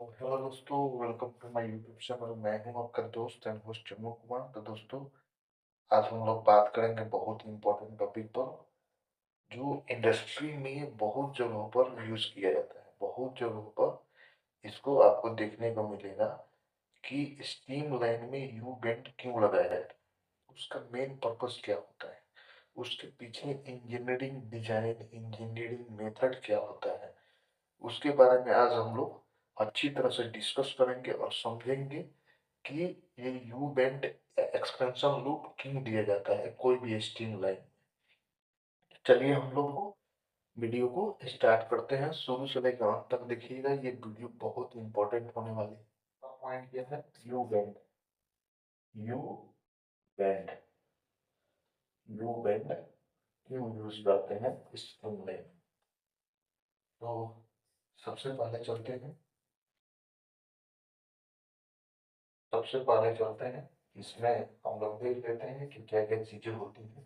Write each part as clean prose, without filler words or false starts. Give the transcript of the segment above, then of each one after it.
तो हेलो दोस्तों, welcome to my YouTube channel. मैं हूं आपका दोस्त एंड होस्ट चमू कुमार। तो दोस्तों, आज हम लोग बात करेंगे बहुत इंपॉर्टेंट टॉपिक पर, जो इंडस्ट्री में बहुत जगहों पर यूज किया जाता है। बहुत जगहों पर इसको आपको देखने को मिलेगा कि स्टीम लाइन में यू बेंट क्यों लगाया है, उसका मेन पर्पस क्या होता है, उसके पीछे इंजीनियरिंग डिजाइन, इंजीनियरिंग मेथड क्या होता है, उसके बारे में आज हम लोग अच्छी तरह से डिस्कस करेंगे और समझेंगे कि ये यू बेंट एक्सपेंशन लूप क्यों दिया जाता है कोई भी स्ट्रीम लाइन। चलिए हम लोग को वीडियो को स्टार्ट करते हैं। शुरू से लेकर अंत तक देखिएगा, ये वीडियो बहुत इंपॉर्टेंट होने वाली है। पॉइंट क्या है? You bent. You bent. You bent क्यों यूज करते हैं स्ट्रीम लाइन? तो सबसे पहले चलते हैं सबसे पहले चलते हैं इसमें हम लोग देख लेते हैं कि क्या क्या चीजें होती हैं।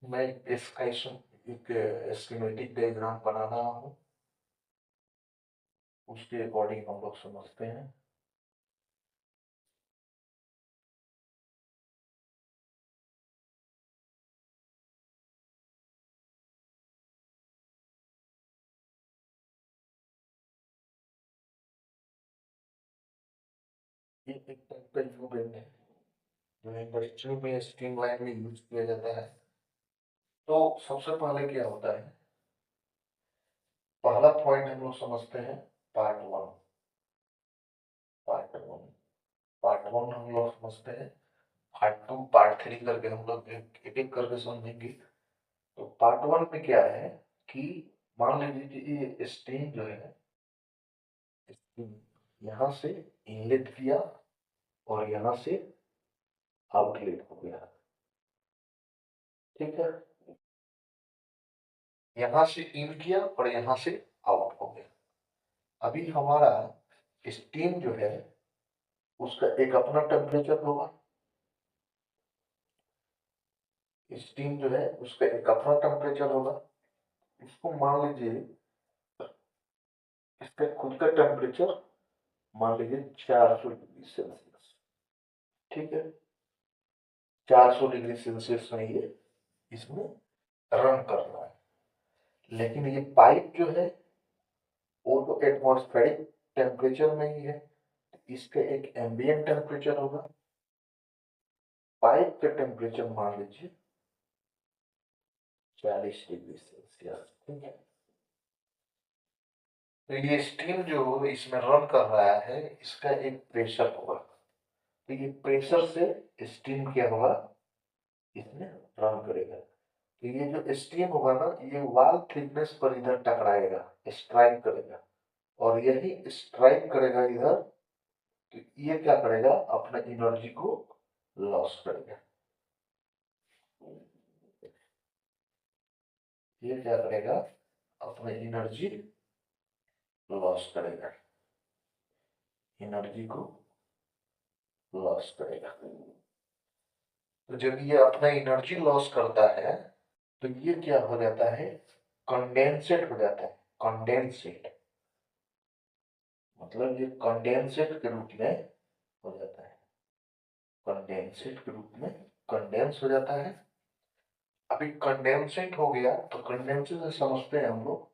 मैं इसका एक स्कीमेटिक डायग्राम बना रहा हूँ, उसके अकॉर्डिंग हम लोग समझते हैं। ये एक टाइप का यू बेंड है जो इंडस्ट्री में स्ट्रीम लाइन में यूज किया जाता है। तो सबसे पहले क्या होता है, पहला पॉइंट हम लोग समझते हैं। Part one. Part one. Part one हम लोग समझते हैं। पार्ट टू पार्ट थ्री करके हम लोग एक एक करके समझेंगे। तो पार्ट वन में क्या है कि मान लीजिए कि ये स्ट्रीम जो है, स्ट्रीम यहाँ से इनलेट किया और यहाँ से आउटलेट हो गया। ठीक है, यहाँ से इन किया और यहाँ से आउट हो गया। अभी हमारा स्टीम जो है उसका एक अपना टेम्परेचर होगा। स्टीम जो है उसका एक अपना टेम्परेचर होगा। इसको मान लीजिए, इसका खुद का टेम्परेचर मान लीजिए 400 डिग्री सेल्सियस। ठीक है, 400 डिग्री सेल्सियस में ये इसमें रन कर रहा है। लेकिन ये पाइप जो है वो तो एटमॉस्फेरिक टेम्परेचर में ही है, इसका एक एम्बिएंट टेम्परेचर होगा। पाइप का टेम्परेचर मान लीजिए 40 डिग्री सेल्सियस। ठीक है, तो ये स्टीम जो इसमें रन कर रहा है इसका एक प्रेशर होगा। तो ये प्रेशर से स्टीम क्या होगा, इसमें रन करेगा। तो ये जो स्टीम होगा ना, ये वाल थिकनेस पर इधर टकराएगा, स्ट्राइक करेगा। और यही स्ट्राइक करेगा इधर, तो ये क्या करेगा, अपना एनर्जी को लॉस करेगा। ये क्या करेगा, अपना एनर्जी लॉस करेगा। एनर्जी को लॉस करेगा। तो जब ये अपना एनर्जी लॉस करता है तो ये क्या हो जाता है, कंडेंसेट हो जाता है। कंडेंसेट मतलब ये कंडेंसेट के रूप में हो जाता है। कंडेंसेट के रूप में कंडेंस हो जाता है। अभी कंडेंसेट हो गया तो कंडेंसेट से समझते हैं हम लोग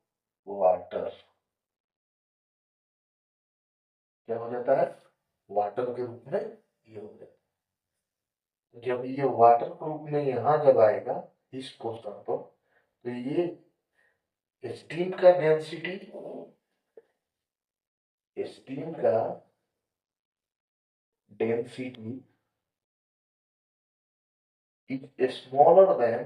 वाटर। क्या हो जाता है, वाटर के रूप में ये हो जाता है। जब ये वाटर के रूप में यहाँ जब आएगा इस पोर्शन पर, तो ये स्टीम का डेंसिटी, स्टीम का density is smaller than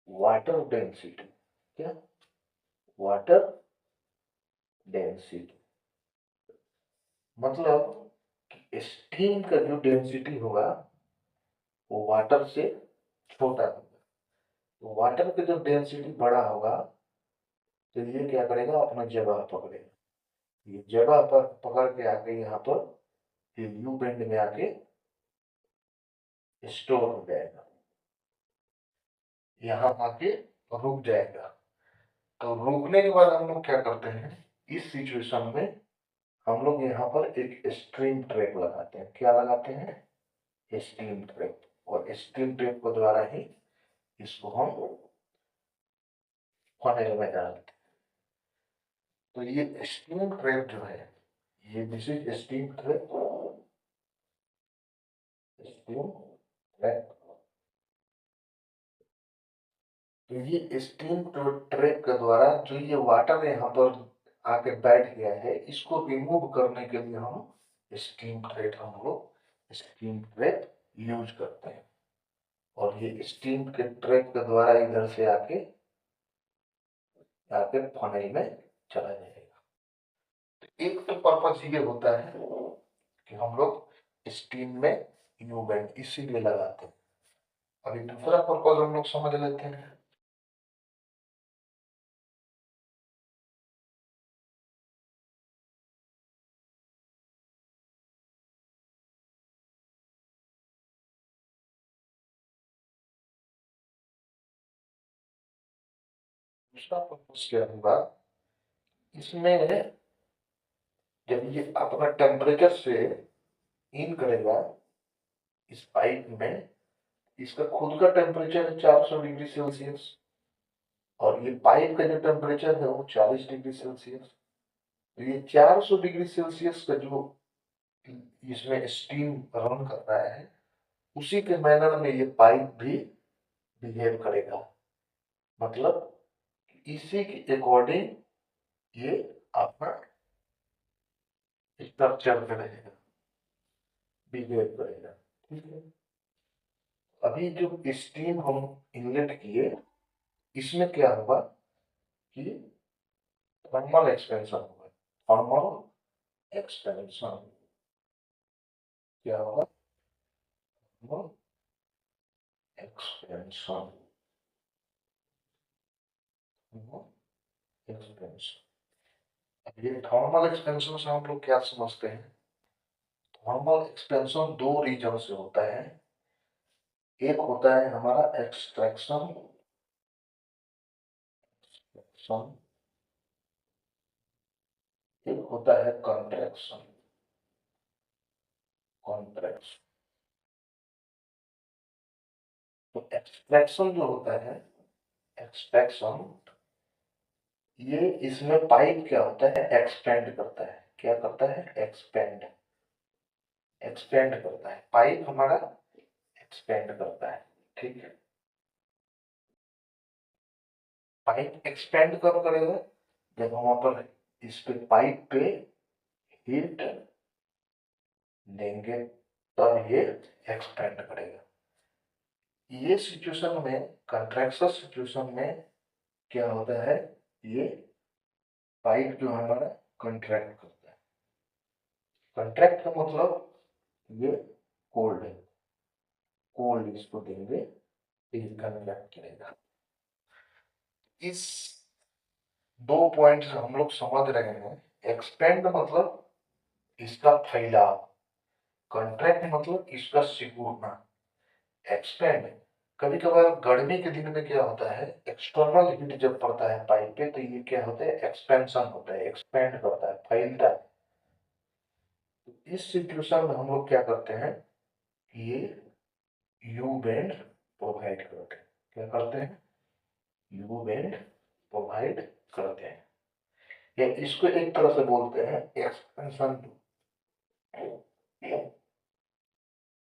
water density। क्या, वाटर डेंसिटी मतलब कि स्टीम का जो डेंसिटी होगा वो वाटर से छोटा होगा। तो वाटर का जब डेंसिटी बड़ा होगा तो ये क्या करेगा, अपना जगह पकड़ेगा। ये जगह पर पकड़ के आके यहाँ पर ये यू बेंड में आके स्टोर हो जाएगा। यहाँ आके रुक जाएगा। तो रुकने के बाद हम लोग क्या करते हैं, इस सिचुएशन में हम लोग यहाँ पर एक स्ट्रीम ट्रैप लगाते हैं। क्या लगाते हैं, स्ट्रीम ट्रैप। और स्ट्रीम ट्रैप के द्वारा ही इसको हम फनेल में डालते हैं। तो ये स्ट्रीम ट्रैप जो है, ये this is stream trap. Stream trap. तो ये स्टीम ट्रैप के द्वारा जो ये वाटर यहाँ पर आके बैठ गया है, इसको रिमूव करने के लिए हम स्टीम ट्रैप यूज करते हैं। और ये स्टीम के ट्रैप के द्वारा इधर से आके आके फनेल में चला जाएगा। तो एक तो पर्पस ये होता है कि हम लोग स्टीम में यू बैंड इसीलिए लगाते हैं। अभी दूसरा पर्पस हम लोग समझ लेते हैं। दूसरा पर्पस क्या होगा, इसमें जब ये अपना टेम्परेचर से इन करेगा इस पाइप में, इसका खुद का टेम्परेचर है 400 डिग्री सेल्सियस और ये पाइप का जो टेम्परेचर है वो 40 डिग्री सेल्सियस। तो ये 400 डिग्री सेल्सियस का जो इसमें स्टीम रन कर रहा है, उसी के मैनर में ये पाइप भी बिहेव करेगा। मतलब इसी के अकॉर्डिंग ये अपना स्ट्रक्चर में रहेगा, बिहेव करेगा। ठीक है। अभी जो स्टीम हम इनलेट किए, इसमें क्या होगा कि थर्मल एक्सपेंशन होगा। थर्मल एक्सपेंशन क्या होगा, थर्मल एक्सपेंशन। एक्सपेंशन, अब ये थर्मल एक्सपेंशन से हम लोग क्या समझते हैं, थर्मल एक्सपेंशन दो रीजन से होता है। एक होता है हमारा एक्सट्रैक्शन, एक होता है कंट्रैक्शन। कॉन्ट्रैक्शन, तो एक्सट्रैक्शन जो होता है, एक्सट्रैक्शन, ये इसमें पाइप क्या होता है, एक्सपेंड करता है। क्या करता है, एक्सपेंड। एक्सपेंड करता है पाइप हमारा, एक्सपेंड करता है। ठीक है। पाइप एक्सपेंड कब करेगा, जब हम वहां पर इस पे पाइप पे हीट देंगे तब ये एक्सपेंड करेगा। ये सिचुएशन में, कंट्रैक्शन सिचुएशन में क्या होता है, ये पाइप जो हमारा कंट्रैक्ट करता है। कंट्रैक्ट का मतलब ये कोल्ड है, कोल्ड इसको देंगे तो ये कंट्रैक्ट करेगा। इस दो पॉइंट्स हम लोग समझ रहे हैं। एक्सपेंड मतलब इसका फैलाव, कंट्रैक्ट मतलब इसका सिकुड़ना। एक्सपेंड, कभी कभार गर्मी के दिन में क्या होता है, एक्सटर्नल हीट जब पड़ता है पाइप पे तो ये क्या होता है, एक्सपेंशन होता है, एक्सपेंड करता है, फैलता है। तो इस सिचुएशन में हम लोग क्या करते हैं, ये यू बेंड प्रोवाइड करते हैं। क्या करते हैं, यू बेंड प्रोवाइड करते हैं। या इसको एक तरह से बोलते हैं एक्सपेंशन,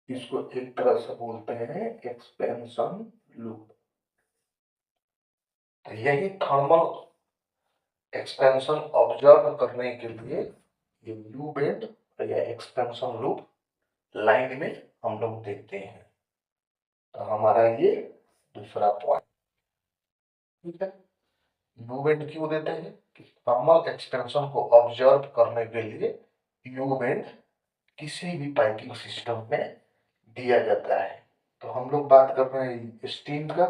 इसको एक तरह से बोलते हैं एक्सपेंशन लूप। तो यही थर्मल एक्सपेंशन ऑब्जर्व करने के लिए ये यू बेंड या एक्सपेंशन लूप लाइन में हम लोग देखते हैं। तो हमारा ये दूसरा पॉइंट। ठीक है। यू बेंड क्यों देते हैं, कि थर्मल एक्सपेंशन को ऑब्जर्व करने के लिए यू बेंड किसी भी पाइपिंग सिस्टम में दिया जाता है। तो हम लोग बात कर रहे हैं स्टीम का,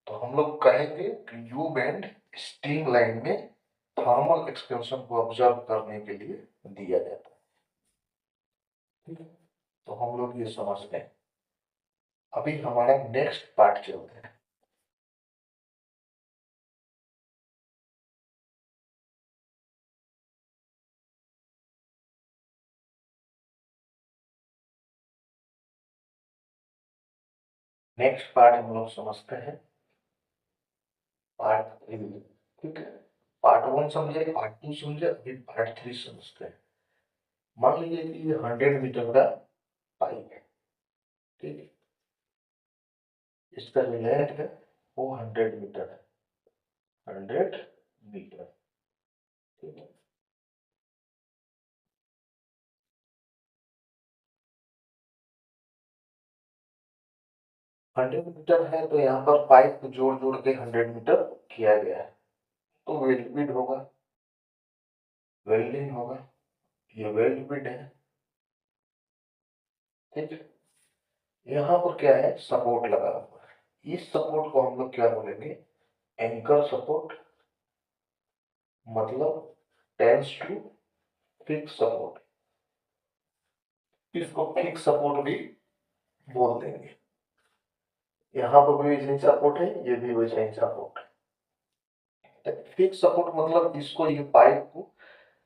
तो हम लोग कहेंगे कि यू बैंड स्टीम लाइन में थर्मल एक्सपेंशन को ऑब्जर्व करने के लिए दिया जाता है। ठीक है। तो हम लोग ये समझते हैं। अभी हमारा नेक्स्ट पार्ट चलते हैं। नेक्स्ट पार्ट हम लोग समझते हैं पार्ट 3। ठीक है, पार्ट 1 समझे, पार्ट 2 समझे, अभी पार्ट 3 समझते हैं। मान लीजिए कि ये 100 मीटर का पाइप है। ठीक है, इसका जो लेंथ है वो 100 मीटर है, 100 मीटर। ठीक है, 100 मीटर है तो यहाँ पर पाइप को जोड़ जोड़ के 100 मीटर किया गया है, तो वेल्ड होगा, वेल्डिंग होगा, ये वेल्ड बिड है। ठीक है, यहाँ पर क्या है, सपोर्ट लगा हुआ है। इस सपोर्ट को हम लोग क्या बोलेंगे, एंकर सपोर्ट, मतलब टेंस टू फिक्स सपोर्ट। इसको फिक्स सपोर्ट भी बोल देंगे। यहाँ पर भी वैसे ही सपोर्ट है, ये भी वैसे ही सपोर्ट है। फिक्स सपोर्ट मतलब इसको, ये पाइप को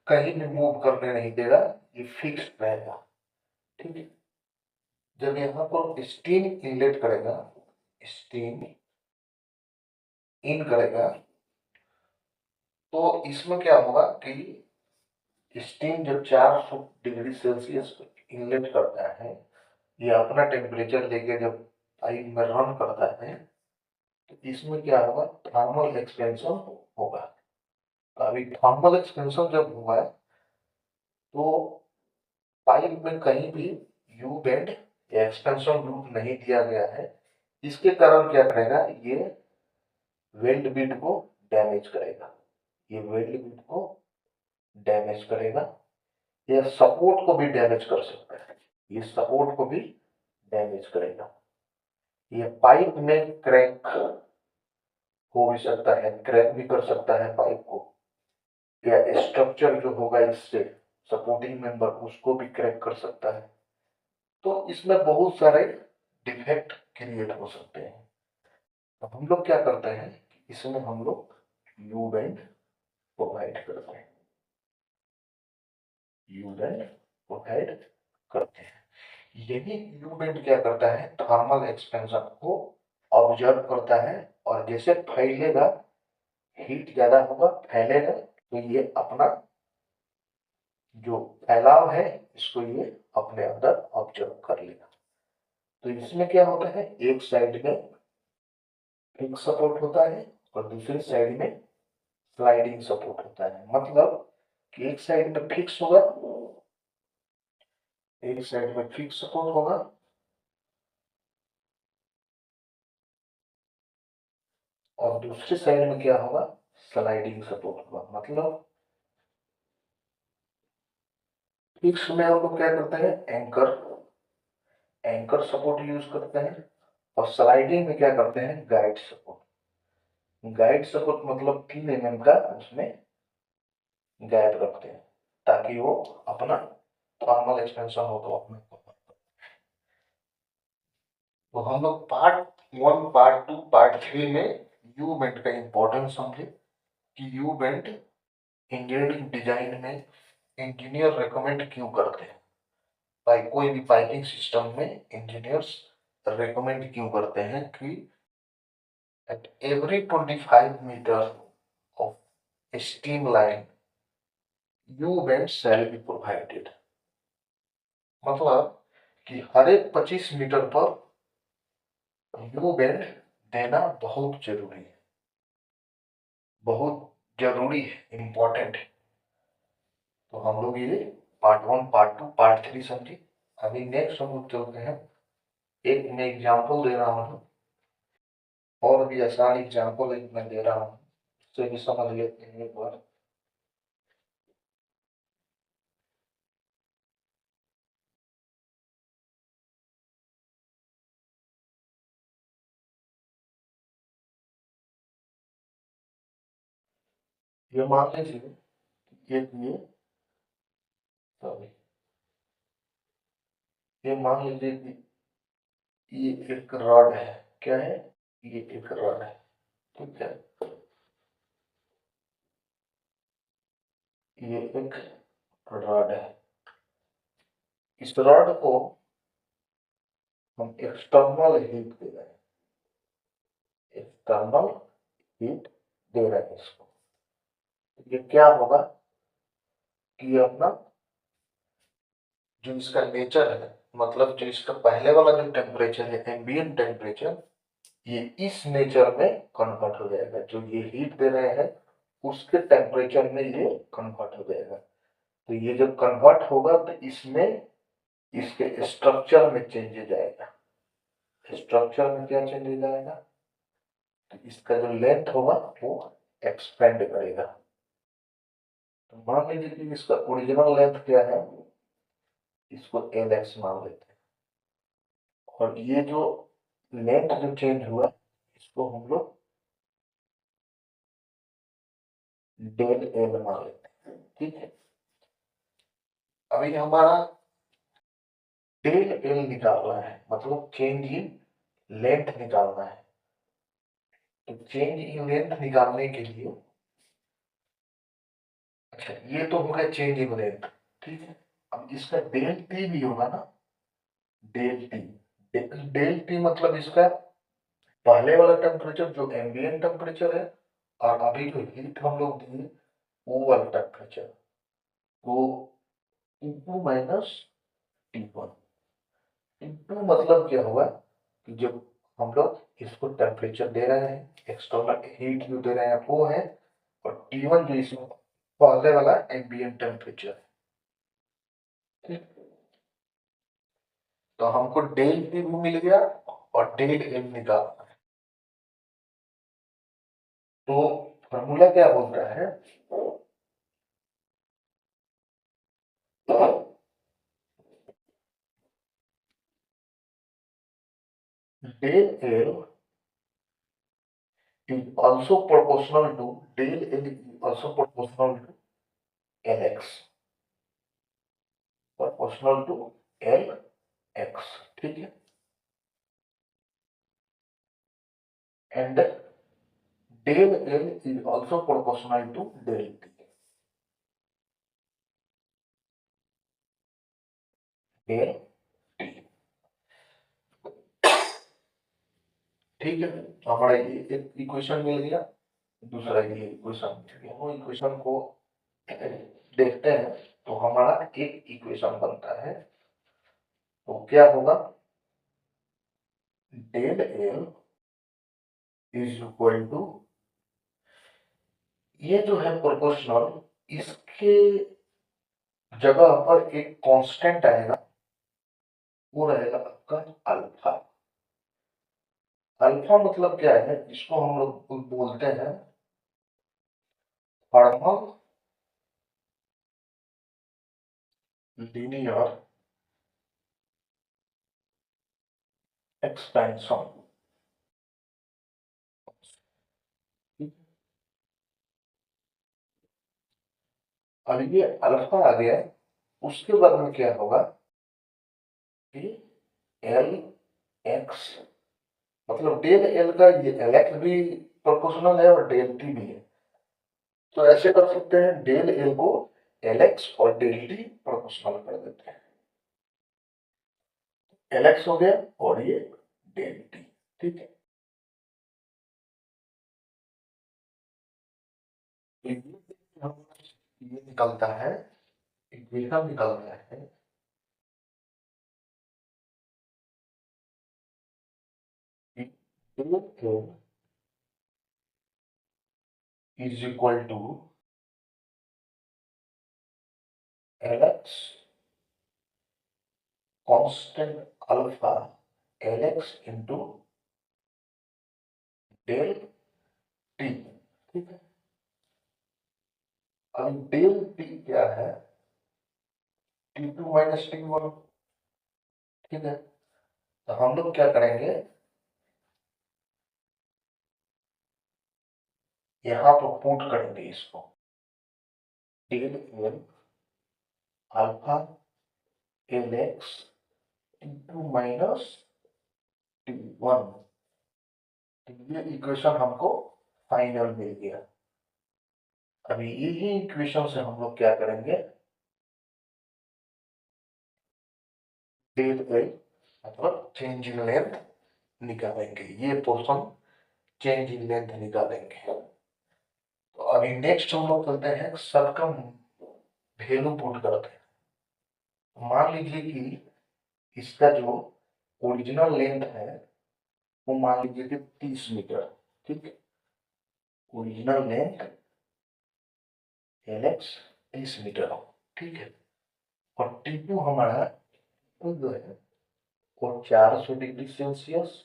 कहीं भी मूव करने नहीं देगा, ये फिक्स रहेगा। ठीक है, जब यहाँ पर स्टीम इनलेट करेगा, स्टीम इन करेगा, तो इसमें क्या होगा कि स्टीम जब 400 डिग्री सेल्सियस इनलेट करता है, ये अपना टेम्परेचर लेके जब पाइप में रन करता है, तो इसमें क्या होगा, थर्मल एक्सपेंशन होगा। अभी थर्मल एक्सपेंशन जब हुआ है तो पाइप में कहीं भी यू बेंड या एक्सपेंशन लूप नहीं दिया गया है। इसके कारण क्या करेगा, ये वेल्ड बिट को डैमेज करेगा, ये वेल्ड बिट को डैमेज करेगा, या सपोर्ट को भी डैमेज कर सकता है, ये सपोर्ट को भी डैमेज करेगा। ये पाइप में क्रैक हो भी सकता है, क्रैक भी कर सकता है पाइप को, या स्ट्रक्चर जो होगा इससे सपोर्टिंग मेंबर उसको भी क्रैक कर सकता है। तो इसमें बहुत सारे डिफेक्ट क्रिएट हो सकते हैं। तो हम लोग क्या करते हैं, इसमें हम लोग यू बैंड प्रोवाइड करते हैं, यू बैंड प्रोवाइड करते हैं। यही यू बैंड क्या करता है, थर्मल एक्सपेंशन को ऑब्जर्व करता है, और जैसे फैलेगा, हीट ज्यादा होगा, फैलेगा, तो ये अपना जो फैलाव है इसको ये अपने अंदर ऑब्जर्व कर लेगा। तो इसमें क्या होता है, एक साइड में फिक्स सपोर्ट होता है और दूसरी साइड में स्लाइडिंग सपोर्ट होता है। मतलब कि एक साइड में फिक्स होगा, एक साइड में फिक्स सपोर्ट होगा, और दूसरी साइड में क्या होगा, स्लाइडिंग सपोर्ट होगा। मतलब फिक्स में हम लोग क्या करते हैं, एंकर, एंकर सपोर्ट यूज करते हैं, और स्लाइडिंग में क्या करते हैं, गाइड सपोर्ट। गाइड सपोर्ट मतलब 3 mm का उसमें गैप रखते हैं, ताकि वो अपना थर्मल एक्सपेंशन हो तो अपने। तो हम लोग पार्ट 1, पार्ट 2, पार्ट 3 में यू बेंट का इंपॉर्टेंस समझे, कि यू बेंट इंजीनियरिंग डिजाइन में इंजीनियर रेकमेंड क्यों करते हैं। भाई कोई भी पाइपिंग सिस्टम में इंजीनियर्स रेकमेंड क्यों करते हैं कि at every 25 meter of steam line U bend shall be provided। मतलब कि हर एक 25 मीटर पर यू बेंड देना बहुत जरूरी है, बहुत जरूरी है, इंपॉर्टेंट है। तो हम लोग ये पार्ट 1, पार्ट 2, पार्ट 3 समझे। अभी नेक्स्ट हम लोग चलते हैं, एक मैं एग्जांपल दे रहा हूँ, और भी आसान एग्जांपल एक मैं दे रहा हूँ, उससे भी समझ लेते हैं एक बार। ये मान लीजिए, ये सॉरी, ये मान लीजिए कि ये एक रॉड है, क्या है, ये एक रॉड है। ठीक है, ये एक रॉड है, इस रॉड को हम एक्सटर्नल हीट दे रहे हैं, एक्सटर्नल हीट दे रहे हैं इसको। ये क्या होगा कि अपना जो इसका नेचर है, मतलब जो इसका पहले वाला जो टेम्परेचर है एम्बिएंट टेम्परेचर, ये इस नेचर में कन्वर्ट हो जाएगा। जो ये हीट दे रहे हैं उसके टेम्परेचर में ये कन्वर्ट हो जाएगा। तो ये जब कन्वर्ट होगा तो इसमें इसके स्ट्रक्चर में चेंजेज आएगा। स्ट्रक्चर में क्या चेंजेज आएगा, तो इसका जो लेंथ होगा वो एक्सपेंड करेगा। तो मान लीजिए कि इसका ओरिजिनल लेंथ क्या है, इसको एल एक्स मान लेते हैं, और ये जो लेंथ जो चेंज हुआ इसको हम लोग डेल एल मान लेते हैं। ठीक है, अभी हमारा डेल एल निकालना है, मतलब चेंज इन लेंथ निकालना है। तो चेंज इन लेंथ निकालने के लिए, अच्छा ये तो हो गया चेंज इन लेंथ, ठीक है। अब इसका डेल टी भी होगा ना, डेल टी। डेल टी मतलब इसका पहले वाला टेम्परेचर जो एम्बिएंट टेम्परेचर है, और अभी जो हीट हम लोग दिए वो वाला टेम्परेचर, वो T2 माइनस T1। T2 मतलब क्या हुआ कि जब हम लोग इसको टेम्परेचर दे रहे हैं, एक्सटर्नल हीट जो दे रहे हैं वो है, और T1 जो इसमें पहले वाला एम्बिएंट टेम्परेचर है। तो हमको डेल टी भी मिल गया और डेल एल निकालना है। तो फॉर्मूला क्या बोलता है, del L is also proportional to del L is also proportional to Lx, proportional to Lx, ठीक है। and del L is also proportional to del T, del T, ठीक है। हमारा ये एक इक्वेशन मिल गया, दूसरा ये इक्वेशन मिल गया। वो इक्वेशन को देखते हैं तो हमारा एक इक्वेशन बनता है, तो क्या होगा, del L is equal to, ये जो है प्रोपोर्शनल, इसके जगह पर एक कांस्टेंट आएगा, वो रहेगा आपका अल्फा। अल्फा मतलब क्या है, इसको हम लोग बोलते हैं थर्मल लीनियर एक्सपेंशन। अब ये अल्फा आ गया, उसके बाद में क्या होगा कि एल एक्स, मतलब डेल एल का ये एल एक्स भी प्रोपोर्शनल है और डेल टी भी है। तो ऐसे कर सकते हैं, डेल एल को एल एक्स और डेल टी प्रोपोर्शनल कर देते हैं। एल एक्स हो गया और ये डेल टी, ठीक है। तो ये निकलता है, इक्वेशन निकलता है कि del is equal to Lx constant alpha Lx into del T, ठीक है। अब डेल टी क्या है, T2 माइनस T1, ठीक है। तो हम लोग क्या करेंगे, यहाँ पर पुट करेंगे इसको, del L alpha Lx T2 minus T1। ये इक्वेशन हमको फाइनल मिल गया। अभी यही इक्वेशन से हम लोग क्या करेंगे, डेल एल मतलब चेंज इन लेंथ निकालेंगे। ये पोर्शन चेंज इन लेंथ निकालेंगे। तो अभी नेक्स्ट हम लोग करते हैं सबका वैल्यू पुट करते हैं। मान लीजिए कि इसका जो ओरिजिनल लेंथ है वो मान लीजिए कि 30 मीटर, ठीक है। ओरिजिनल लेंथ एलएक्स 30 मीटर, ठीक है। और टी2 हमारा जो है वो 400 डिग्री सेल्सियस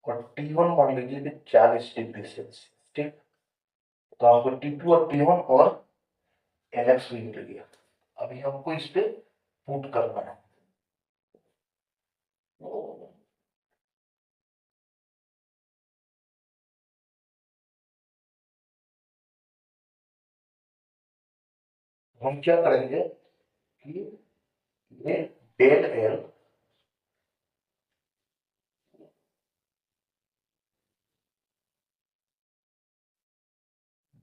और टी1 मान लीजिए कि 40 डिग्री सेल्सियस, ठीक। तो आपको टी2 और टी1 और एलएक्स भी मिल गया। अभी हमको इस पे पुट करना है। हम क्या करेंगे कि ये del L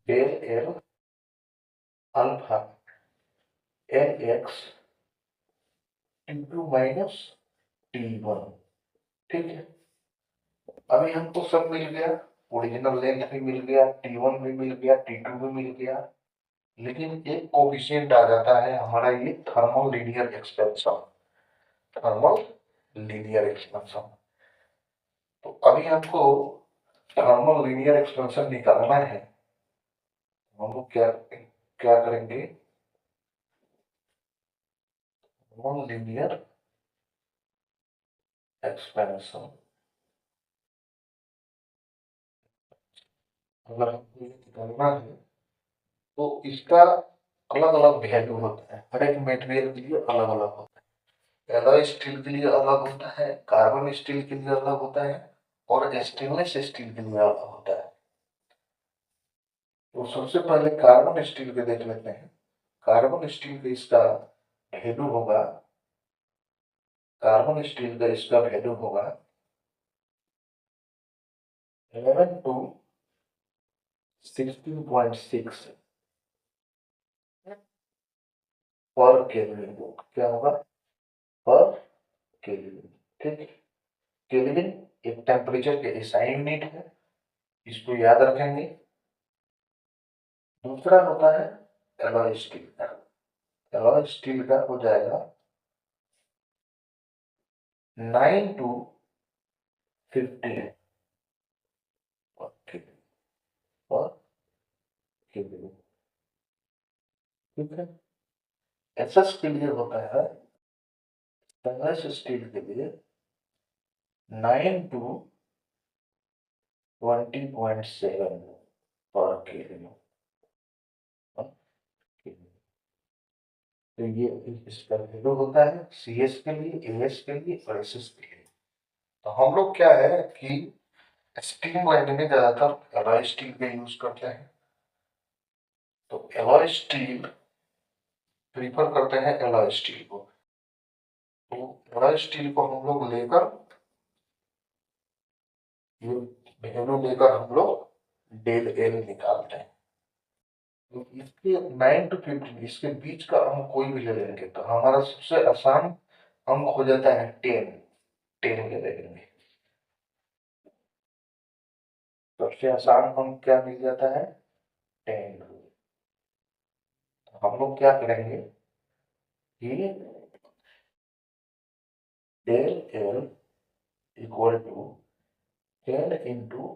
del L alpha L x T two minus T one, ठीक है। अभी हमको सब मिल गया, ओरिजिनल लेंथ भी मिल गया, टी1 भी मिल गया, टी2 भी मिल गया। लेकिन एक कोफिशिएंट आ जाता है हमारा, ये thermal linear expansion. Thermal linear expansion. तो अभी हमको थर्मल लीनियर एक्सपेंशन निकालना है। हम लोग क्या क्या करेंगे, थर्मल लीनियर एक्सपेंशन। अगर हमको ये निकालना है तो इसका अलग अलग वैल्यू होता है, हर एक मेटेरियल के लिए अलग अलग होता है। एलॉय स्टील के लिए अलग होता है, कार्बन स्टील के लिए अलग होता है और स्टेनलेस स्टील के लिए अलग होता है। तो सबसे पहले कार्बन स्टील के देख लेते हैं। कार्बन स्टील का इसका वैल्यू होगा, कार्बन स्टील का इसका वैल्यू होगा 11 to 16.6 पर केल्विन। क्या होगा, पर केल्विन, ठीक है। केल्विन एक टेम्परेचर के एसआई यूनिट है, इसको याद रखेंगे। दूसरा होता है एलॉय स्टील का। एलॉय स्टील का हो जाएगा 9 to 15 और केल्विन, ठीक है। एसएस के लिए होता है, स्टेनलेस स्टील के लिए 9 to 20.7 पर केल्विन। तो ये इसका वैल्यू होता है सीएस के लिए, एएस के लिए और एसएस के लिए। तो हम लोग क्या है कि स्टीम लाइन में ज्यादातर एलॉय स्टील का यूज करते हैं। तो एलॉय स्टील प्रीफर करते हैं, एलॉय स्टील को। तो एलॉय स्टील को हम लोग लेकर, ये वैल्यू लेकर हम लोग डेल एल निकालते हैं। तो इसके 9 to 15 इसके बीच का अंक कोई भी ले लेंगे तो हमारा सबसे आसान अंक हो जाता है 10। 10 ले लेंगे, सबसे आसान अंक क्या मिल जाता है, 10। तो हम लोग क्या करेंगे कि del L equal to 10 into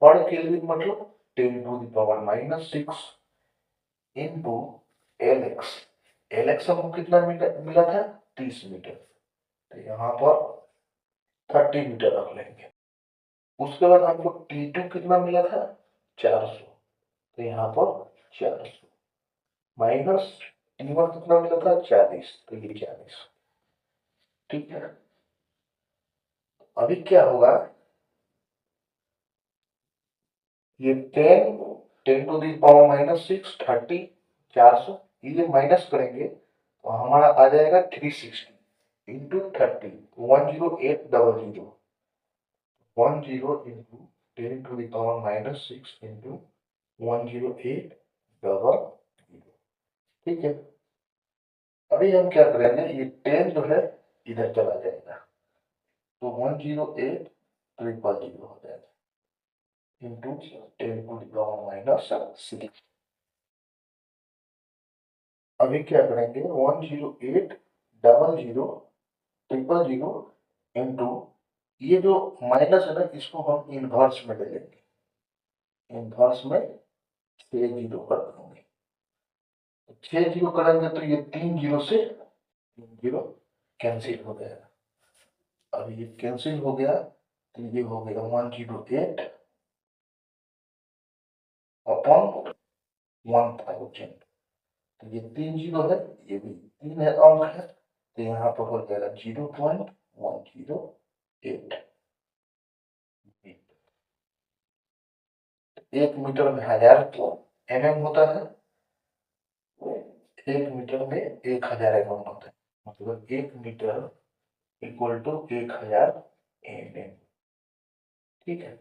per kelvin मतलब 10⁻⁻6 into L X. L X हमको कितना मिला था, 30 मीटर। तो यहाँ पर 30 मीटर रख लेंगे। उसके बाद हमको टी2 कितना मिला था, 400। तो यहाँ पर 400 माइनस टी1 कितना मिला था, 40। तो ये 40, ठीक है। अभी क्या होगा, ये 10 10⁻⁻6 30 400, ये माइनस करेंगे तो हमारा आ जाएगा 360 इंटू 30 10800 10 इंटू 10⁻⁻6 इंटू 10800, ठीक है। अभी हम क्या करेंगे, ये 10 जो है इधर चला जाएगा तो 108,300 हो जाएगा। इंटू 10⁻⁻6। अभी क्या करेंगे 108,00,000,000 इंटू ये जो माइनस है ना इसको हम इनवर्स में ले लेंगे, इनवर्स में 6 जीरो कर देंगे। 6 जीरो करेंगे तो ये 3 जीरो से 3 जीरो कैंसिल हो गया। अब ये कैंसिल हो गया तो ये हो गया 108 अपॉन 1000। तो ये 3 जीरो है, ये भी 3 है अंक है, तो यहाँ पर हो जाएगा 0.108। 1 मीटर में 1000 mm होता है, 1 मीटर में 1000 mm होता है, मतलब 1 मीटर इक्वल टू 1000 mm। ठीक है,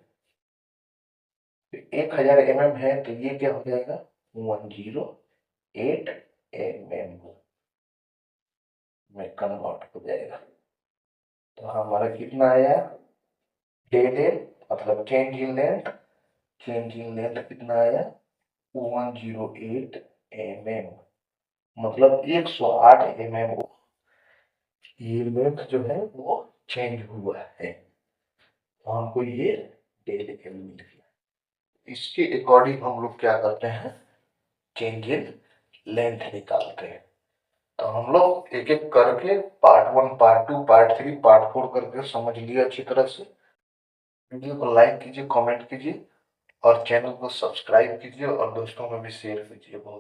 तो 1000 mm है तो ये क्या हो जाएगा 108 mm में कन्वर्ट हो जाएगा। तो हमारा कितना आया डेड मतलब change in length, change in length कितना आया 108 mm, मतलब 108 mm ये लेंथ जो है वो चेंज हुआ है, तो हमको ये डेड एल मिल गया। इसके अकॉर्डिंग हम लोग क्या करते हैं चेंज इन लेंथ निकालते हैं। तो हम लोग एक एक करके पार्ट 1 पार्ट 2 पार्ट 3 पार्ट 4 करके समझ लिया अच्छी तरह से। वीडियो को लाइक कीजिए, कमेंट कीजिए और चैनल को सब्सक्राइब कीजिए और दोस्तों में भी शेयर कीजिए। बहुत